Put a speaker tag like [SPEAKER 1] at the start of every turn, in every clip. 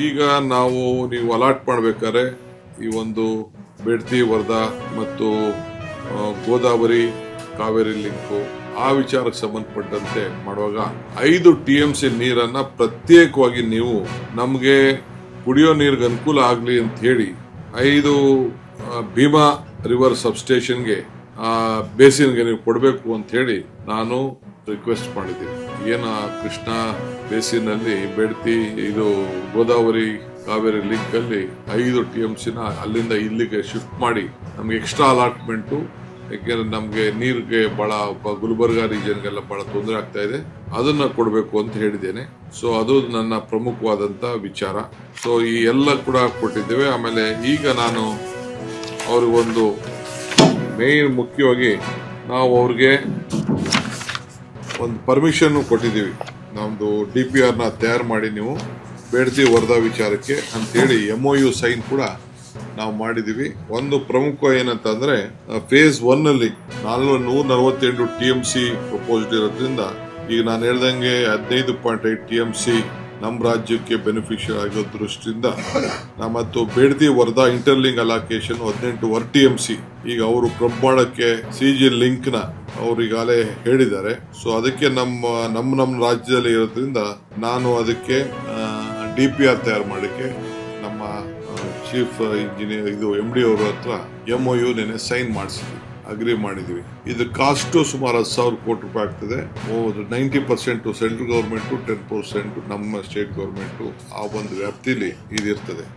[SPEAKER 1] ಈಗ ನೀವು ಅಲಾಟ್ ಮಾಡಬೇಕಾದ್ರೆ ಈ ಒಂದು ಬೇಡ್ತಿ ವರ್ಧಾ ಮತ್ತು ಗೋದಾವರಿ ಕಾವೇರಿ ಲಿಂಕು ಆ ವಿಚಾರಕ್ಕೆ ಸಂಬಂಧಪಟ್ಟಂತೆ ಮಾಡುವಾಗ 5 TMC ನೀರನ್ನ ಪ್ರತ್ಯೇಕವಾಗಿ ನೀವು ನಮಗೆ ಕುಡಿಯೋ ನೀರಿಗೆ ಅನುಕೂಲ ಆಗಲಿ ಅಂತ ಹೇಳಿ 5 ಭೀಮಾ ರಿವರ್ ಸಬ್ಸ್ಟೇಷನ್ಗೆ ಬೇಸಿನ್ಗೆ ನೀವು ಕೊಡಬೇಕು ಅಂತ ಹೇಳಿ ನಾನು ರಿಕ್ವೆಸ್ಟ್ ಮಾಡಿದ್ದೀನಿ. ಏನು ಕೃಷ್ಣ ಬೇಸಿನ್ ಅಲ್ಲಿ ಬೇಡ್ತಿ ಇದು ಗೋದಾವರಿ ಕಾವೇರಿ ಲಿಂಕ್ ಅಲ್ಲಿ 5 TMC ಅಲ್ಲಿಂದ ಇಲ್ಲಿಗೆ ಶಿಫ್ಟ್ ಮಾಡಿ ನಮ್ಗೆ ಎಕ್ಸ್ಟ್ರಾ ಅಲಾಟ್ಮೆಂಟು, ಯಾಕೆಂದ್ರೆ ನಮ್ಗೆ ನೀರಿಗೆ ಬಹಳ ಗುಲ್ಬರ್ಗಾ ರೀಜನ್ಗೆಲ್ಲ ಬಹಳ ತೊಂದರೆ ಆಗ್ತಾ ಇದೆ, ಅದನ್ನ ಕೊಡಬೇಕು ಅಂತ ಹೇಳಿದ್ದೇನೆ. ಸೊ ಅದು ನನ್ನ ಪ್ರಮುಖವಾದಂತ ವಿಚಾರ. ಸೊ ಈ ಎಲ್ಲ ಕೂಡ ಕೊಟ್ಟಿದ್ದೇವೆ. ಆಮೇಲೆ ಈಗ ನಾನು ಅವ್ರಿಗೊಂದು ಮೇನ್ ಮುಖ್ಯವಾಗಿ ನಾವು ಅವ್ರಿಗೆ ಒಂದು ಪರ್ಮಿಷನ್ ಕೊಟ್ಟಿದ್ದೀವಿ. ನಮ್ದು DPR ತಯಾರು ಮಾಡಿ ನೀವು ಬೇಡ್ತಿ ವರ್ಧಾ ವಿಚಾರಕ್ಕೆ ಅಂತೇಳಿ MOU ಸೈನ್ ಕೂಡ ನಾವು ಮಾಡಿದೀವಿ. ಒಂದು ಪ್ರಮುಖ ಏನಂತಂದ್ರೆ ಫೇಸ್ 1 ಅಲ್ಲಿ 448 TMC ಪ್ರಪೋಸ್ಡ್ ಇರೋದ್ರಿಂದ ಈಗ ನಾನು ಹೇಳ್ದಂಗೆ 15.8 TMC ನಮ್ಮ ರಾಜ್ಯಕ್ಕೆ ಬೆನಿಫಿಷಿಯರ್ ಆಗೋ ದೃಷ್ಟಿಯಿಂದ ಮತ್ತು ಬೇಡ್ತಿ ವರ್ಧಾ ಇಂಟರ್ಲಿಂಕ್ ಅಲಾಕೇಶನ್ 18 TMC ಈಗ ಅವರು ಕ್ಲಬ್ ಮಾಡಕ್ಕೆ CG ಲಿಂಕ್ ನ ಅವ್ರು ಈಗಾಗಲೇ ಹೇಳಿದ್ದಾರೆ. ಸೊ ಅದಕ್ಕೆ ನಮ್ಮ ರಾಜ್ಯದಲ್ಲಿ ಇರೋದ್ರಿಂದ ನಾನು ಅದಕ್ಕೆ DPR ತಯಾರು ಮಾಡಕ್ಕೆ ನಮ್ಮ ಚೀಫ್ ಇಂಜಿನಿಯರ್ MD ಅವರ ಹತ್ರ MOU ನೆನೆ ಸೈನ್ ಮಾಡಿಸಿದ್ವಿ, ಅಗ್ರಿ ಮಾಡಿದ್ವಿ. ಇದು ಕಾಸ್ಟ್ ಸುಮಾರು 10,000 ಕೋಟಿ ರೂಪಾಯಿ ಆಗ್ತದೆ. 90% ಸೆಂಟ್ರಲ್ ಗೌರ್ಮೆಂಟ್, 10% ನಮ್ಮ ಸ್ಟೇಟ್ ಗೌರ್ಮೆಂಟ್, ಆ ಒಂದು ವ್ಯಾಪ್ತಿಲಿ ಇದಿರ್ತದೆ.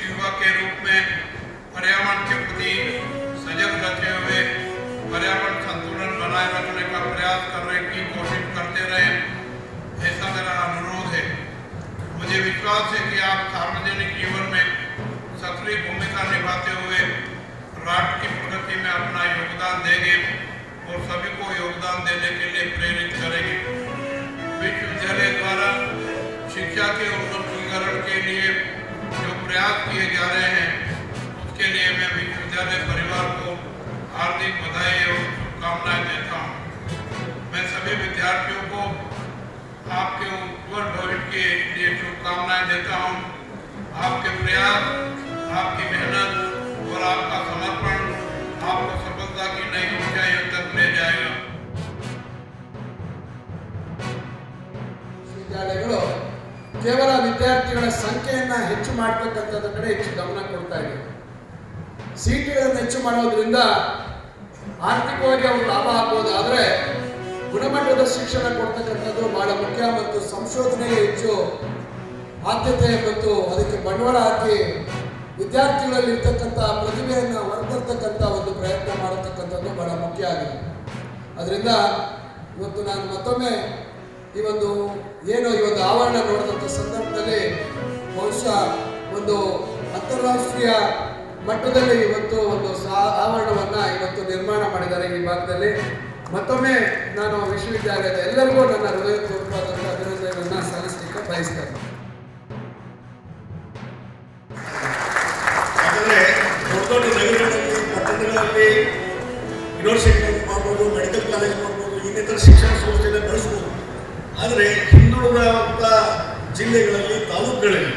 [SPEAKER 2] युवा के रूप में पर्यावरण के प्रति सजग रहते हुए पर्यावरण संतुलन बनाए रखने का प्रयास करने की कोशिश करते रहे, ऐसा मेरा अनुरोध है। मुझे विश्वास है कि आप सार्वजनिक जीवन में सक्रिय भूमिका निभाते हुए राष्ट्र की प्रगति में अपना योगदान देंगे और सभी को योगदान देने के लिए प्रेरित करेंगे। विश्वविद्यालय द्वारा शिक्षा के उन्नतीकरण के लिए जो प्रयास किए जा रहे हैं उसके लिए मैं विश्वविद्यालय परिवार को हार्दिक बधाई और शुभकामनाएं देता हूँ। मैं सभी विद्यार्थियों को आपके उज्ज्वल भविष्य के लिए शुभकामनाएं देता हूँ। आपके प्रयास, आपकी मेहनत और आपका समर्पण आपको सफलता की नई ऊंचाइयों तक ले जाएगा।
[SPEAKER 3] ವಿದ್ಯಾಲಯಗಳು ಕೇವಲ ವಿದ್ಯಾರ್ಥಿಗಳ ಸಂಖ್ಯೆಯನ್ನು ಹೆಚ್ಚು ಮಾಡತಕ್ಕಂಥದ್ರ ಕಡೆ ಹೆಚ್ಚು ಗಮನ ಕೊಡ್ತಾ ಇದೆ. ಸೀಟುಗಳನ್ನು ಹೆಚ್ಚು ಮಾಡೋದ್ರಿಂದ ಆರ್ಥಿಕವಾಗಿ ಅವರು ಲಾಭ ಆಗ್ಬೋದು, ಆದರೆ ಗುಣಮಟ್ಟದ ಶಿಕ್ಷಣ ಕೊಡ್ತಕ್ಕಂಥದ್ದು ಬಹಳ ಮುಖ್ಯ ಮತ್ತು ಸಂಶೋಧನೆಗೆ ಹೆಚ್ಚು ಆದ್ಯತೆ ಮತ್ತು ಅದಕ್ಕೆ ಬಂಡವಾಳ ಹಾಕಿ ವಿದ್ಯಾರ್ಥಿಗಳಲ್ಲಿ ಇರ್ತಕ್ಕಂಥ ಪ್ರತಿಭೆಯನ್ನು ಹೊರತರ್ತಕ್ಕಂಥ ಒಂದು ಪ್ರಯತ್ನ ಮಾಡತಕ್ಕಂಥದ್ದು ಬಹಳ ಮುಖ್ಯ ಆಗಿದೆ. ಅದರಿಂದ ಇವತ್ತು ನಾನು ಮತ್ತೊಮ್ಮೆ ಈ ಒಂದು ಆವರಣ ನೋಡಿದಂಥ ಸಂದರ್ಭದಲ್ಲಿ ಬಹುಶಃ ಒಂದು ಅಂತಾರಾಷ್ಟ್ರೀಯ ಮಟ್ಟದಲ್ಲಿ ಇವತ್ತು ಒಂದು ಆವರಣವನ್ನು ಇವತ್ತು ನಿರ್ಮಾಣ ಮಾಡಿದ್ದಾರೆ ಈ ಭಾಗದಲ್ಲಿ. ಮತ್ತೊಮ್ಮೆ ನಾನು ವಿಶ್ವವಿದ್ಯಾಲಯದ ಎಲ್ಲರಿಗೂ ನನ್ನ ಹೃದಯಪೂರ್ವಕವಾದಂಥ ಅಭಿನಂದನೆಯನ್ನು ಸಲ್ಲಿಸಲಿಕ್ಕೆ ಬಯಸ್ತೇನೆ.
[SPEAKER 4] ಯಾಕಂದರೆ ದೊಡ್ಡ ದೊಡ್ಡ ನಗರಗಳಲ್ಲಿ, ಪಟ್ಟಣಗಳಲ್ಲಿ ಯೂನಿವರ್ಸಿಟಿ ಮಾಡ್ಬೋದು, ಮೆಡಿಕಲ್ ಕಾಲೇಜ್ ಮಾಡ್ಬೋದು, ಇನ್ನಿತರ ಶಿಕ್ಷಣ ಸಂಸ್ಥೆಯನ್ನು ಬೆಳೆಸ್ಬೋದು. ಆದರೆ ಹಿಂದುಳಿದಂಥ ಜಿಲ್ಲೆಗಳಲ್ಲಿ, ತಾಲೂಕುಗಳಲ್ಲಿ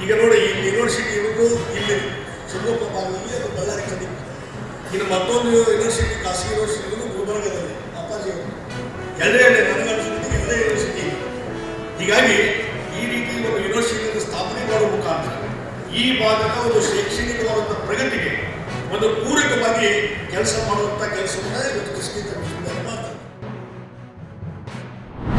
[SPEAKER 4] ಈಗ ನೋಡಿ, ಈ ಯೂನಿವರ್ಸಿಟಿ ಇರೋದು ಇಲ್ಲಿ ಶಿವಮೊಗ್ಗ ಭಾಗದಲ್ಲಿ, ಅದು ಬಳ್ಳಾರಿ ಕಡೆ. ಇನ್ನು ಮತ್ತೊಂದು ಯೂನಿವರ್ಸಿಟಿ, ಖಾಸಗಿ ಯೂನಿವರ್ಸಿಟಿ ಇರೋದು ಗುಲ್ಬರ್ಗದಲ್ಲಿ, ಅಪ್ಪಾಜಿ ಎರಡೇ ನನಗನ್ನಿಸಿದ ಎರಡೇ ಯೂನಿವರ್ಸಿಟಿ. ಹೀಗಾಗಿ ಈ ರೀತಿ ಒಂದು ಯೂನಿವರ್ಸಿಟಿಯನ್ನು ಸ್ಥಾಪನೆ ಮಾಡುವ ಮುಖಾಂತರ ಈ ಭಾಗದ ಒಂದು ಶೈಕ್ಷಣಿಕವಾದಂಥ ಪ್ರಗತಿಗೆ ಒಂದು ಪೂರಕವಾಗಿ ಕೆಲಸ ಮಾಡುವಂಥ ಕೆಲಸವನ್ನು ಇವತ್ತು